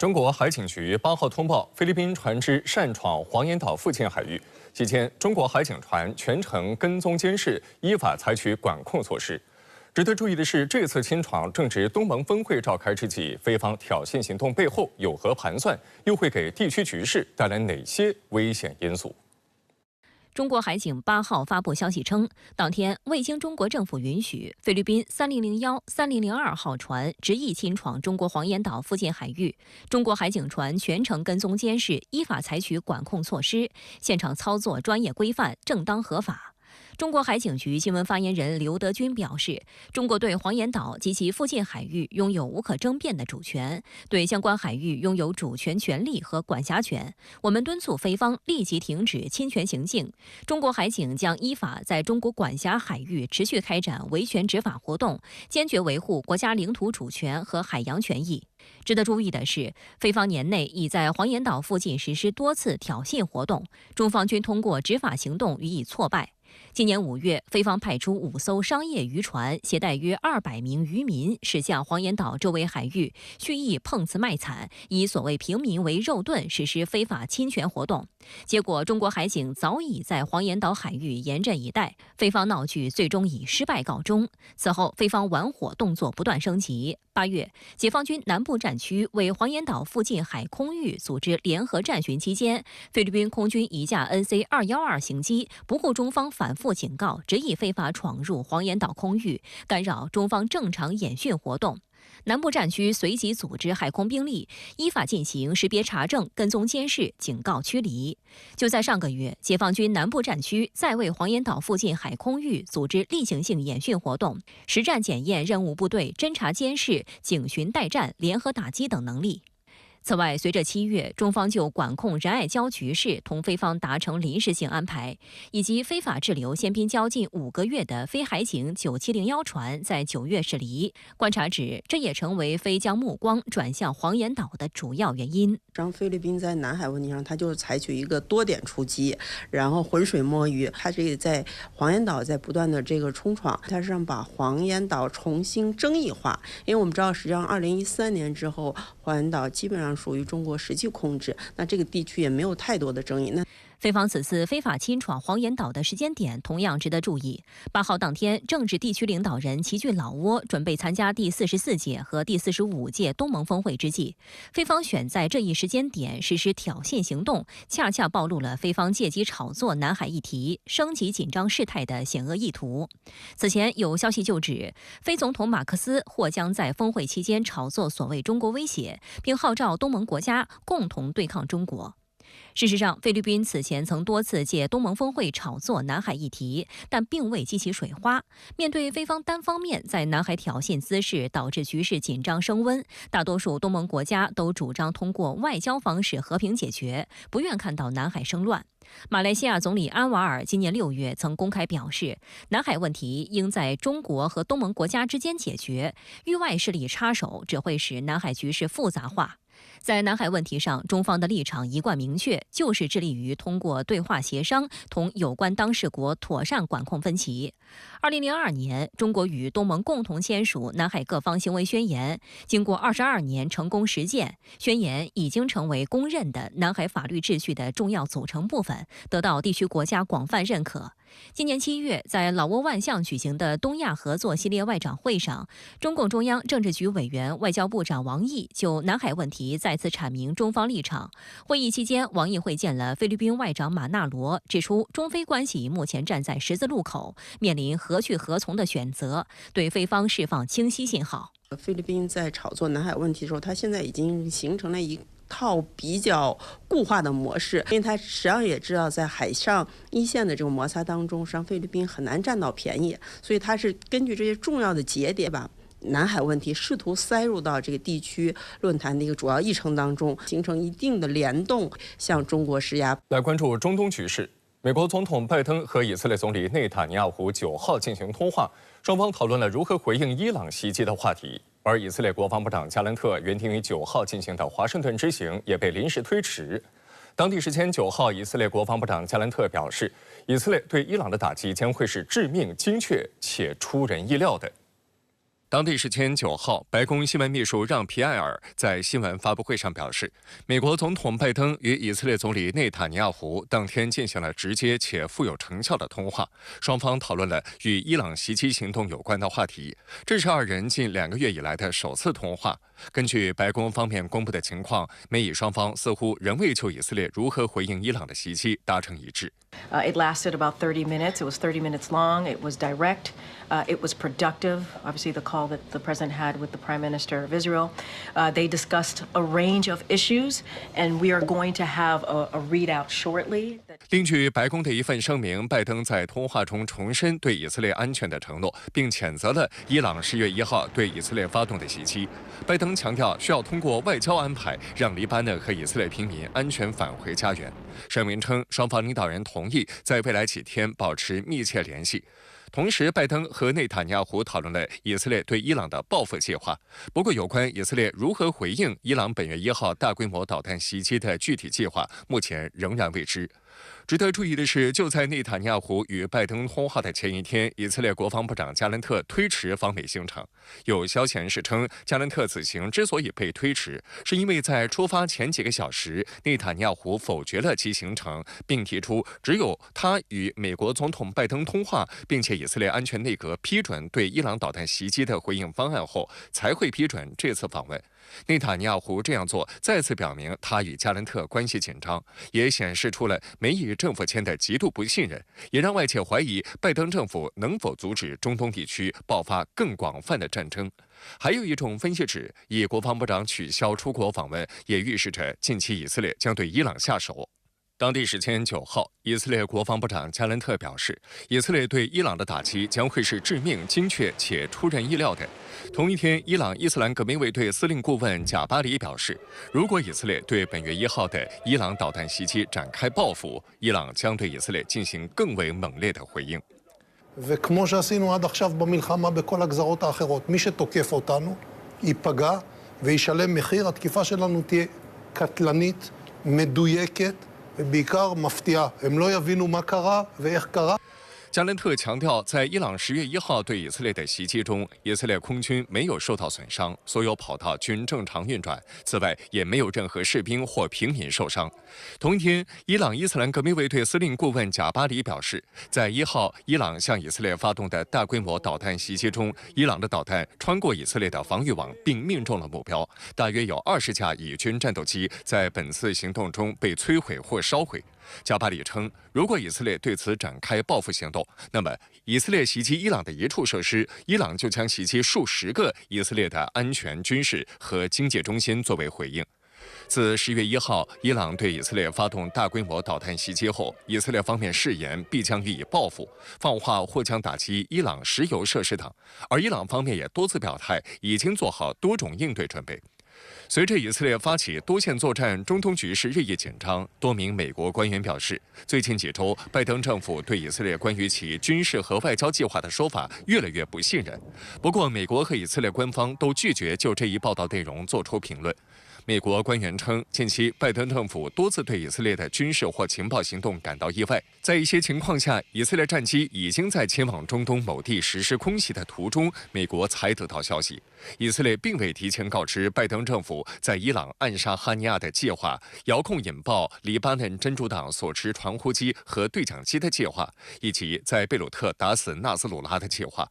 中国海警局8号通报，菲律宾船只擅闯黄岩岛附近海域，期间中国海警船全程跟踪监视，依法采取管控措施。值得注意的是，这次侵闯正值东盟峰会召开之际，菲方挑衅行动背后有何盘算，又会给地区局势带来哪些危险因素？ 中国海警8号发布消息称，当天未经中国政府允许，菲律宾3001、3002号船执意侵闯中国黄岩岛附近海域，中国海警船全程跟踪监视，依法采取管控措施，现场操作专业规范、正当合法。 中国海警局新闻发言人刘德军表示，中国对黄岩岛及其附近海域拥有无可争辩的主权，对相关海域拥有主权权利和管辖权。我们敦促菲方立即停止侵权行径。中国海警将依法在中国管辖海域持续开展维权执法活动，坚决维护国家领土主权和海洋权益。 值得注意的是，菲方年内已在黄岩岛附近实施多次挑衅活动，中方均通过执法行动予以挫败。 今年5月，菲方派出5艘商业渔船，携带约200名渔民驶向黄岩岛周围海域，蓄意碰瓷卖惨，以所谓平民为肉盾，实施非法侵权活动。结果，中国海警早已在黄岩岛海域严阵以待，菲方闹剧最终以失败告终。此后，菲方玩火动作不断升级。8月，解放军南部战区为黄岩岛附近海空域组织联合战巡期间，菲律宾空军一架 NC-212型机不顾中方 反复警告，执意非法闯入黄岩岛空域，干扰中方正常演训活动。南部战区随即组织海空兵力，依法进行识别查证、跟踪监视、警告驱离。就在上个月，解放军南部战区再为黄岩岛附近海空域组织例行性演训活动，实战检验任务部队侦察监视、警巡待战、联合打击等能力。 此外，随着7月中方就管控仁爱礁局势同菲方达成临时性安排，以及非法滞留宪兵礁近5个月的菲海警9701船在9月驶离，观察指这也成为菲将目光转向黄岩岛的主要原因。让菲律宾在南海问题上，它就是采取一个多点出击，然后浑水摸鱼。它这个在黄岩岛在不断的这个冲闯，它是让把黄岩岛重新争议化。因为我们知道，实际上2013年之后，黄岩岛基本上 属于中国实际控制，那这个地区也没有太多的争议。菲方此次非法侵闯黄岩岛的时间点同样值得注意。8号当天，政治地区领导人齐聚老挝，准备参加第44届和第45届东盟峰会之际，菲方选在这一时间点实施挑衅行动，恰恰暴露了菲方借机炒作南海议题、升级紧张事态的险恶意图。此前有消息就指，菲总统马克思或将在峰会期间炒作所谓中国威胁，并号召东盟国家共同对抗中国。 事实上，菲律宾此前曾多次借东盟峰会炒作南海议题，但并未激起水花。面对菲方单方面在南海挑衅滋事，导致局势紧张升温，大多数东盟国家都主张通过外交方式和平解决，不愿看到南海生乱。马来西亚总理安瓦尔今年6月曾公开表示，南海问题应在中国和东盟国家之间解决，域外势力插手只会使南海局势复杂化。 在南海问题上，中方的立场一贯明确，就是致力于通过对话协商同有关当事国妥善管控分歧。2002年，中国与东盟共同签署《南海各方行为宣言》，经过22年成功实践，宣言已经成为公认的南海法律秩序的重要组成部分，得到地区国家广泛认可。 今年7月，在老挝万象举行的东亚合作系列外长会上，中共中央政治局委员、外交部长王毅就南海问题再次阐明中方立场。会议期间，王毅会见了菲律宾外长马纳罗，指出中菲关系目前站在十字路口，面临何去何从的选择，对菲方释放清晰信号。菲律宾在炒作南海问题的时候，它现在已经形成了一 套比较固化的模式，因为他实际上也知道，在海上一线的这种摩擦当中，实际上菲律宾很难占到便宜，所以他是根据这些重要的节点吧，南海问题试图塞入到这个地区论坛的一个主要议程当中，形成一定的联动，向中国施压。来关注中东局势，美国总统拜登和以色列总理内塔尼亚胡9号进行通话，双方讨论了如何回应伊朗袭击的话题。 而以色列国防部长加兰特原定于9号进行的华盛顿之行也被临时推迟。当地时间9号，以色列国防部长加兰特表示，以色列对伊朗的打击将会是致命、精确且出人意料的。当地时间9号，白宫新闻秘书让·皮埃尔在新闻发布会上表示，美国总统拜登与以色列总理内塔尼亚胡当天进行了直接且富有成效的通话，双方讨论了与伊朗袭击行动有关的话题。这是2人近2个月以来的首次通话。根据白宫方面公布的情况，美以双方似乎仍未就以色列如何回应伊朗的袭击达成一致。It lasted about 30 minutes. It was 30 minutes long. It was direct. It was productive. Obviously, the call that the president had with the Prime Minister of Israel. They discussed a range of issues, and we are going to have a readout shortly. 另据白宫的一份声明，拜登在通话中重申对以色列安全的承诺，并谴责了伊朗10月1号对以色列发动的袭击。拜登强调，需要通过外交安排，让黎巴嫩和以色列平民安全返回家园。声明称，双方领导人同意在未来几天保持密切联系。同时，拜登和内塔尼亚胡讨论了以色列对伊朗的报复计划。不过，有关以色列如何回应伊朗本月1号大规模导弹袭击的具体计划，目前仍然未知。值得注意的是，就在内塔尼亚胡与拜登通话的前一天，以色列国防部长加兰特推迟访美行程。有消息人士称，加兰特此行之所以被推迟，是因为在出发前几个小时，内塔尼亚胡否决了其行程，并提出只有他与美国总统拜登通话，并且以色列安全内阁批准对伊朗导弹袭击的回应方案后，才会批准这次访问。内塔尼亚胡这样做，再次表明他与加兰特关系紧张，也显示出了美以政府间的极度不信任，也让外界怀疑拜登政府能否阻止中东地区爆发更广泛的战争。还有一种分析指，以国防部长取消出国访问，也预示着近期以色列将对伊朗下手。当地时间9号，以色列国防部长加兰特表示，以色列对伊朗的打击将会是致命、精确且出人意料的。同一天，伊朗伊斯兰革命卫队司令顾问贾巴里表示，如果以色列对本月1号的伊朗导弹袭击展开报复，伊朗将对以色列进行更为猛烈的回应。וכמו שעשינו עד עכשיו במלחמה בכל הגזרות האחרות, מי שתוקף אותנו ייפגע וישלם מחיר. התקיפה שלנו תהיה קטלנית, מדויקת ובעיקר מפתיעה. הם לא יבינו מה קרה ואיך קרה. 加兰特强调，在伊朗10月1号对以色列的袭击中，以色列空军没有受到损伤，所有跑道均正常运转。此外，也没有任何士兵或平民受伤。同一天，伊朗伊斯兰革命卫队司令顾问贾巴里表示，在1号伊朗向以色列发动的大规模导弹袭击中，伊朗的导弹穿过以色列的防御网，并命中了目标。大约有20架以军战斗机在本次行动中被摧毁或烧毁。加巴里称，如果以色列对此展开报复行动，那么以色列袭击伊朗的一处设施，伊朗就将袭击数十个以色列的安全、军事和经济中心作为回应。自10月1号伊朗对以色列发动大规模导弹袭击后，以色列方面誓言必将予以报复，放话或将打击伊朗石油设施等，而伊朗方面也多次表态已经做好多种应对准备。随着以色列发起多线作战，中东局势日益紧张。多名美国官员表示，最近几周，拜登政府对以色列关于其军事和外交计划的说法越来越不信任。不过，美国和以色列官方都拒绝就这一报道内容做出评论。美国官员称，近期拜登政府多次对以色列的军事或情报行动感到意外。在一些情况下，以色列战机已经在前往中东某地实施空袭的途中，美国才得到消息。以色列并未提前告知拜登政府在伊朗暗杀哈尼亚的计划、遥控引爆黎巴嫩真主党所持传呼机和对讲机的计划，以及在贝鲁特打死纳斯鲁拉的计划。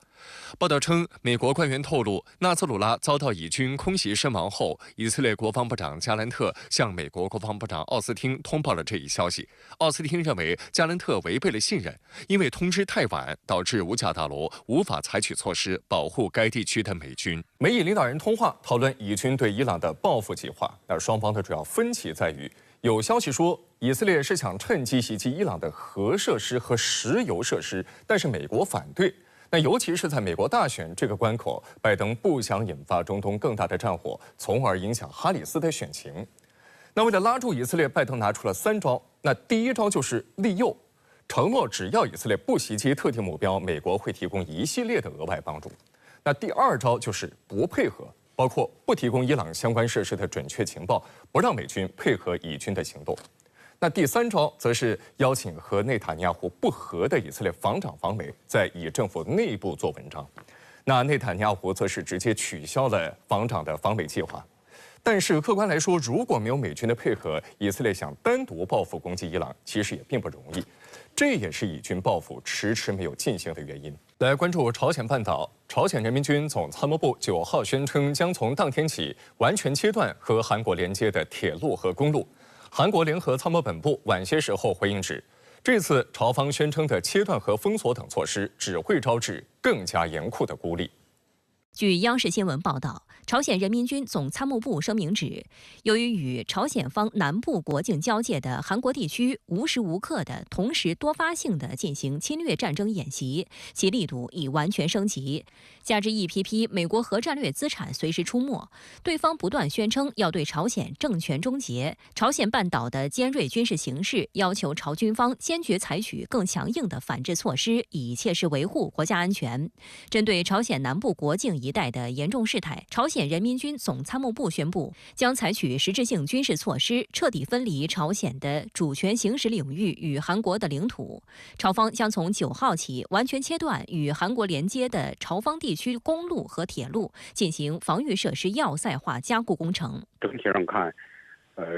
报道称，美国官员透露，纳斯鲁拉遭到以军空袭身亡后，以色列国防部长加兰特向美国国防部长奥斯汀通报了这一消息。奥斯汀认为加兰特违背了信任，因为通知太晚，导致五角大楼无法采取措施保护该地区的美军。美以领导人通话讨论以军对伊朗的报复计划，而双方的主要分歧在于，有消息说以色列是想趁机袭击伊朗的核设施和石油设施，但是美国反对。那尤其是在美国大选这个关口，拜登不想引发中东更大的战火，从而影响哈里斯的选情。那为了拉住以色列，拜登拿出了3招。那第一招就是利诱，承诺只要以色列不袭击特定目标，美国会提供一系列的额外帮助。那第2招就是不配合，包括不提供伊朗相关设施的准确情报，不让美军配合以军的行动。那第3招则是邀请和内塔尼亚胡不和的以色列防长访美，在以政府内部做文章。那内塔尼亚胡则是直接取消了防长的访美计划。但是客观来说，如果没有美军的配合，以色列想单独报复攻击伊朗，其实也并不容易。这也是以军报复迟迟没有进行的原因。来关注朝鲜半岛，朝鲜人民军总参谋部9号宣称，将从当天起完全切断和韩国连接的铁路和公路。韩国联合参谋本部晚些时候回应指，这次朝方宣称的切断和封锁等措施，只会招致更加严酷的孤立。据央视新闻报道，朝鲜人民军总参谋部声明指，由于与朝鲜方南部国境交界的韩国地区无时无刻的同时多发性的进行侵略战争演习，其力度已完全升级，加之一批批美国核战略资产随时出没，对方不断宣称要对朝鲜政权终结，朝鲜半岛的尖锐军事形势要求朝军方坚决采取更强硬的反制措施，以切实维护国家安全。针对朝鲜南部国境一带的严重事态，朝鲜人民军总参谋部宣布，将采取实质性军事措施，彻底分离朝鲜的主权行使领域与韩国的领土。朝方将从9号起完全切断与韩国连接的朝方地区公路和铁路，进行防御设施要塞化加固工程。整体上看，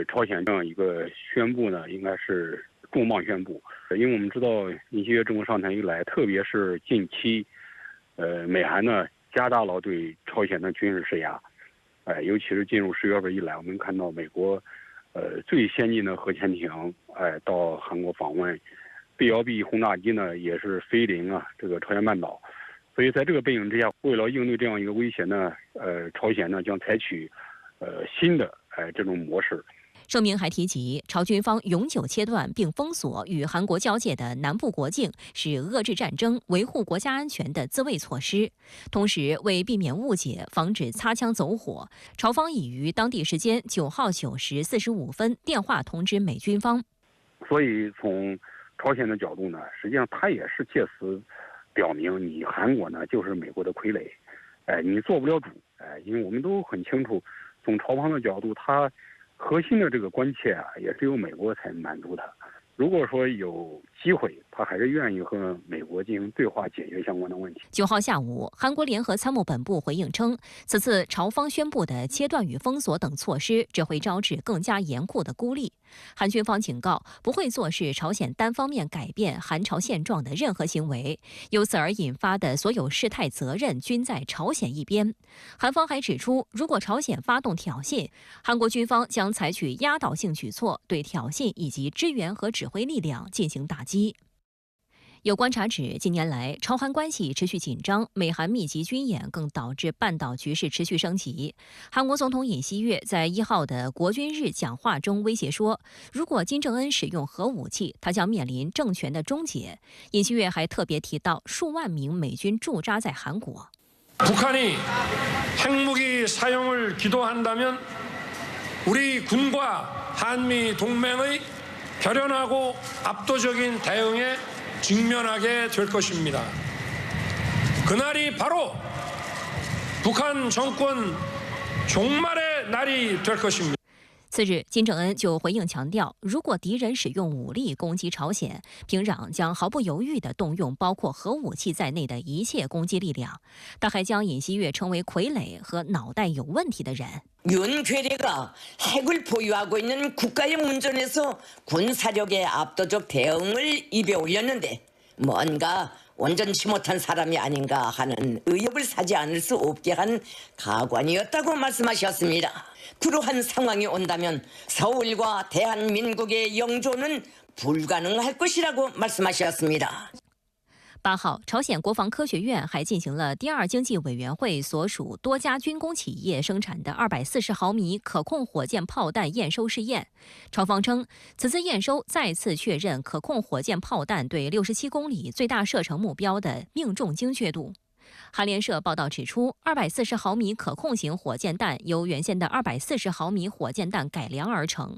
朝鲜这样一个宣布呢，应该是重磅宣布，因为我们知道尹锡悦政府上台以来，特别是近期，美韩呢加大了对朝鲜的军事施压，尤其是进入10月份以来，我们看到美国，最先进的核潜艇，到韩国访问，B-1B 轰炸机呢也是飞临这个朝鲜半岛，所以在这个背景之下，为了应对这样一个威胁呢，朝鲜呢将采取，新的这种模式。声明还提及，朝军方永久切断并封锁与韩国交界的南部国境，是遏制战争、维护国家安全的自卫措施。同时，为避免误解，防止擦枪走火，朝方已于当地时间9号9时45分电话通知美军方。所以从朝鲜的角度呢，实际上他也是借此表明，你韩国呢就是美国的傀儡，你做不了主，因为我们都很清楚，从朝方的角度，他核心的这个关切也只有美国才满足他。如果说有机会，他还是愿意和美国进行对话，解决相关的问题。9号下午，韩国联合参谋本部回应称，此次朝方宣布的切断与封锁等措施，只会招致更加严酷的孤立。韩军方警告，不会坐视朝鲜单方面改变韩朝现状的任何行为，由此而引发的所有事态责任均在朝鲜一边。韩方还指出，如果朝鲜发动挑衅，韩国军方将采取压倒性举措，对挑衅以及支援和指挥力量进行打击。有观察指，近年来朝韩关系持续紧张，美韩密集军演更导致半岛局势持续升级。韩国总统尹锡悦在1号的国军日讲话中威胁说，如果金正恩使用核武器，他将面临政权的终结。尹锡悦还特别提到数万名美军驻扎在韩国。북한이 핵무기 사용을 기도한다면 우리 군과 한미 동맹의 결연하고 압도적인 대응에 직면하게 될 것입니다. 그날이 바로 북한 정권 종말의 날이 될 것입니다. 次日，金正恩就回应强调，如果敌人使用武力攻击朝鲜，平壤将毫不犹豫地动用包括核武器在内的一切攻击力量。他还将尹锡悦称为傀儡和脑袋有问题的人。 윤 괴뢰가 핵을 보유하고 있는 국가의 문전에서 군사력의 압도적 대응을 입에 올렸는데 뭔가 온전치 못한 사람이 아닌가 하는 의혹을 사지 않을 수 없게 한 가관이었다고 말씀하셨습니다. 그러한 상황이 온다면 서울과 대한민국의 영존은 불가능할 것이라고 말씀하셨습니다. 8号，朝鲜国防科学院还进行了第2经济委员会所属多家军工企业生产的240毫米可控火箭炮弹验收试验。朝方称，此次验收再次确认可控火箭炮弹对67公里最大射程目标的命中精确度。 韩联社报道指出，240毫米可控型火箭弹由原先的240毫米火箭弹改良而成，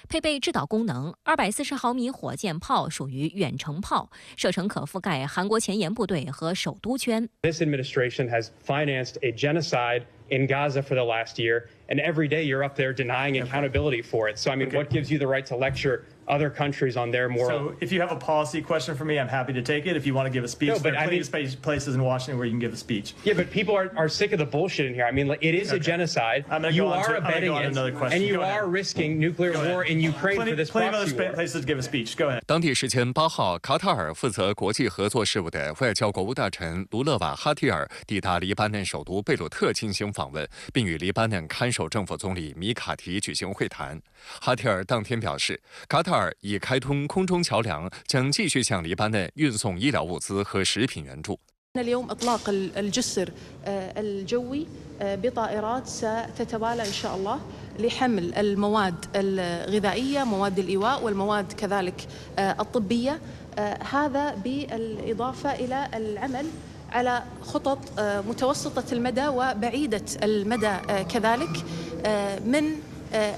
配备制导功能。240毫米火箭炮属于远程炮，射程可覆盖韩国前沿部队和首都圈。This administration has financed a genocide in Gaza for the last year, and every day you're up there denying accountability for it. So I mean, what gives you the right to lecture other countries on their moral? So if you have a policy question for me, I'm happy to take it. If you want to give a speech, no, but there are plenty of places in Washington where you can give a speech. Yeah, but people are sick of the bullshit in here. I mean, it is a genocide. You are abetting it, and you are risking nuclear war in Ukraine for this proxy war. Plenty of other places to give a speech. Go ahead. 当地时间8号，卡塔尔负责国际合作事务的外交国务大臣卢勒瓦哈提尔抵达黎巴嫩首都贝鲁特进行访问，并与黎巴嫩看守政府总理米卡提举行会谈。哈提尔当天表示，卡塔尔已开通空中桥梁，将继续向黎巴嫩运送医疗物资和食品援助。اليوم إطلاق الجسر الجوي بطائرات ستتوالى إن شاء الله لحمل المواد الغذائية، مواد الإيواء والمواد كذلك الطبية، هذا بالإضافة إلى العمل على خطط متوسطة المدى وبعيدة المدى كذلك من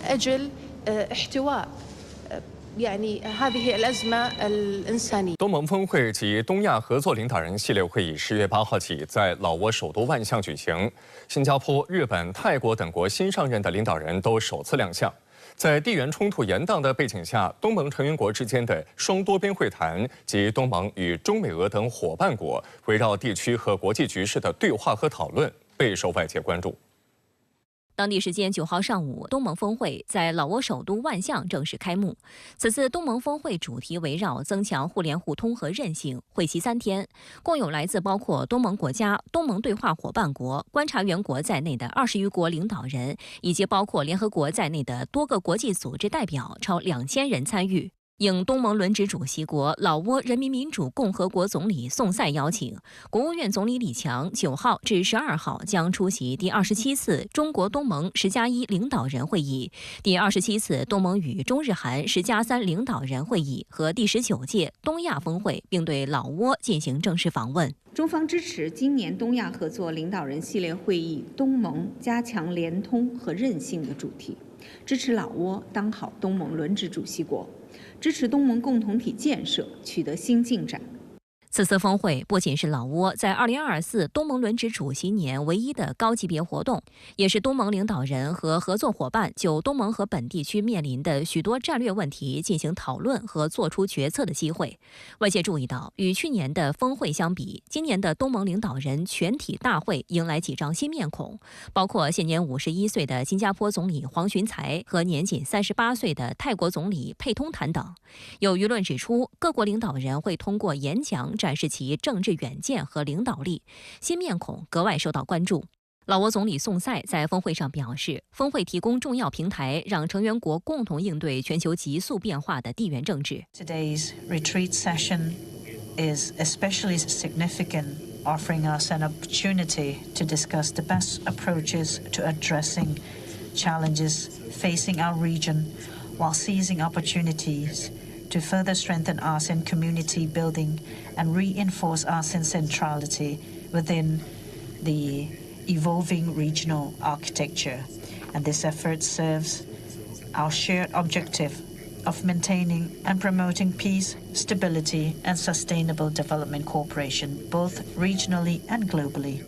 أجل احتواء东盟峰会及东亚合作领导人系列会议10月8号起在老挝首都万象举行，新加坡、日本、泰国等国新上任的领导人都首次亮相。在地缘冲突延宕的背景下，东盟成员国之间的双多边会谈及东盟与中美俄等伙伴国围绕地区和国际局势的对话和讨论备受外界关注。当地时间9号上午，东盟峰会在老挝首都万象正式开幕。此次东盟峰会主题围绕增强互联互通和韧性，会期3天，共有来自包括东盟国家、东盟对话伙伴国、观察员国在内的20余国领导人，以及包括联合国在内的多个国际组织代表超2000人参与。应东盟轮值主席国老挝人民民主共和国总理宋赛邀请，国务院总理李强9号至12号将出席第27次中国东盟10+1领导人会议、第27次东盟与中日韩10+3领导人会议和第19届东亚峰会，并对老挝进行正式访问。中方支持今年东亚合作领导人系列会议东盟加强联通和韧性的主题，支持老挝当好东盟轮值主席国，支持东盟共同体建设取得新进展。此次峰会不仅是老挝在2024东盟轮值主席年唯一的高级别活动，也是东盟领导人和合作伙伴就东盟和本地区面临的许多战略问题进行讨论和做出决策的机会。外界注意到，与去年的峰会相比，今年的东盟领导人全体大会迎来几张新面孔，包括现年51岁的新加坡总理黄循财和年仅38岁的泰国总理佩通坦等。有舆论指出，各国领导人会通过演讲展示其政治远见和领导力，新面孔格外受到关注。老挝总理宋赛在峰会上表示，峰会提供重要平台，让成员国共同应对全球急速变化的地缘政治。 Today's retreat session is especially significant, offering us an opportunity to discuss the best approaches to addressing challenges facing our region while seizing opportunities to further strengthen ASEAN community building and reinforce ASEAN centrality within the evolving regional architecture. And this effort serves our shared objective of maintaining and promoting peace, stability, and sustainable development cooperation, both regionally and globally.